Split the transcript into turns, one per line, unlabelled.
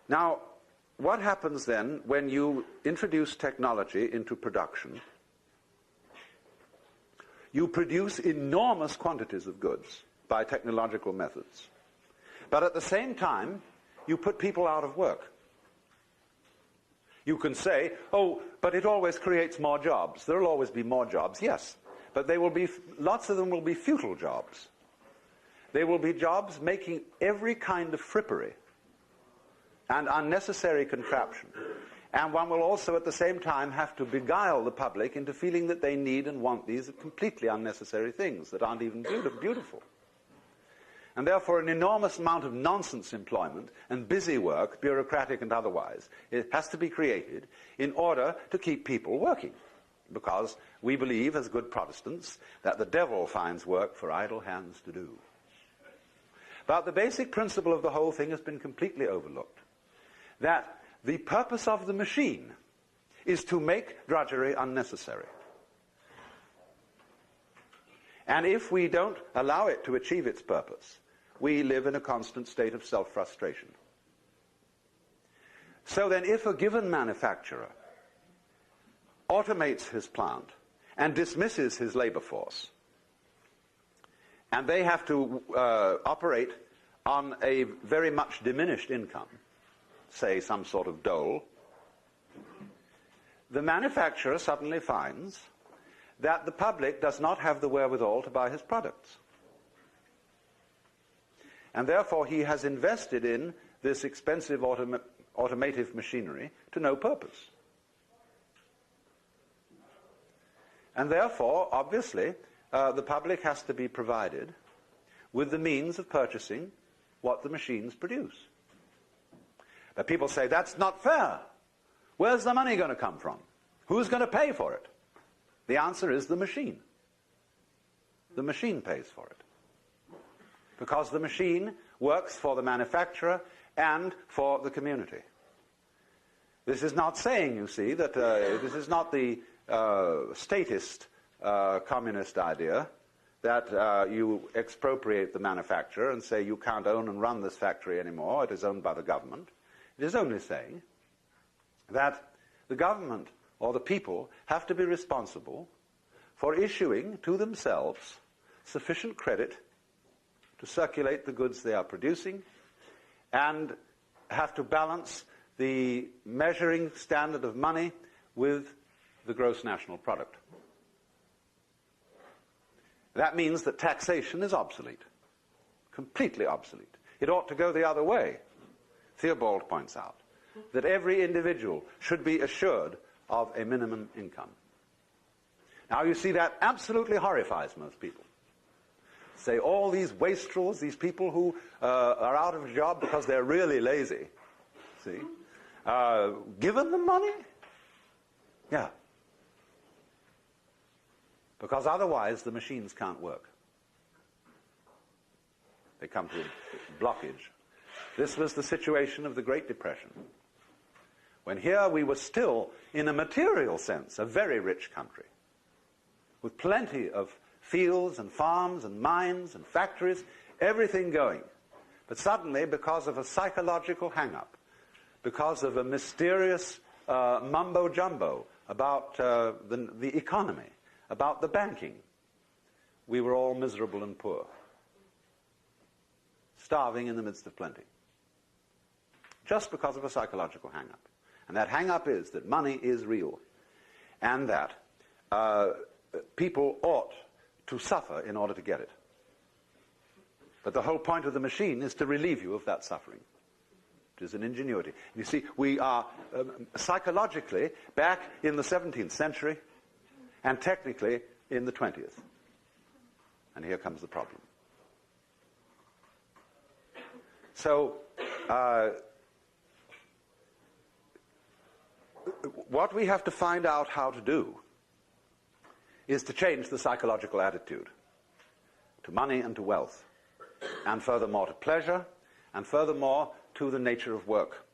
Now, what happens then when you introduce technology into production? You produce enormous quantities of goods by technological methods. But at the same time, you put people out of work. You can say, oh, but it always creates more jobs. There will always be more jobs, yes. But they will be, lots of them will be futile jobs. They will be jobs making every kind of frippery and unnecessary contraption. And one will also at the same time have to beguile the public into feeling that they need and want these completely unnecessary things that aren't even beautiful. And therefore an enormous amount of nonsense employment and busy work, bureaucratic and otherwise, it has to be created in order to keep people working. Because we believe, as good Protestants, that the devil finds work for idle hands to do. But the basic principle of the whole thing has been completely overlooked. That the purpose of the machine is to make drudgery unnecessary. And if we don't allow it to achieve its purpose, we live in a constant state of self-frustration. So then, if a given manufacturer automates his plant and dismisses his labor force, and they have to operate on a very much diminished income, say some sort of dole, the manufacturer suddenly finds that the public does not have the wherewithal to buy his products. And therefore he has invested in this expensive automative machinery to no purpose. And therefore, obviously, the public has to be provided with the means of purchasing what the machines produce. But people say, that's not fair. Where's the money going to come from? Who's going to pay for it? The answer is the machine. The machine pays for it. Because the machine works for the manufacturer and for the community. This is not saying, you see, that this is not the statist communist idea that you expropriate the manufacturer and say you can't own and run this factory anymore, it is owned by the government. It is only saying that the government or the people have to be responsible for issuing to themselves sufficient credit to circulate the goods they are producing, and have to balance the measuring standard of money with the gross national product. That means that taxation is obsolete, completely obsolete. It ought to go the other way. Theobald points out that every individual should be assured of a minimum income. Now you see, that absolutely horrifies most people. Say all these wastrels, these people who are out of a job because they're really lazy, see, given them money? Yeah. Because otherwise the machines can't work. They come to a blockage. This was the situation of the Great Depression, when here we were still, in a material sense, a very rich country, with plenty of fields and farms and mines and factories, everything going. But suddenly, because of a psychological hang-up, because of a mysterious mumbo-jumbo about the economy, about the banking, we were all miserable and poor, starving in the midst of plenty, just because of a psychological hang-up. And that hang-up is that money is real, and that people ought to suffer in order to get it. But the whole point of the machine is to relieve you of that suffering. It is an ingenuity. You see, we are psychologically back in the 17th century, and technically in the 20th. And here comes the problem. So, what we have to find out how to do is to change the psychological attitude to money and to wealth, and furthermore to pleasure, and furthermore to the nature of work.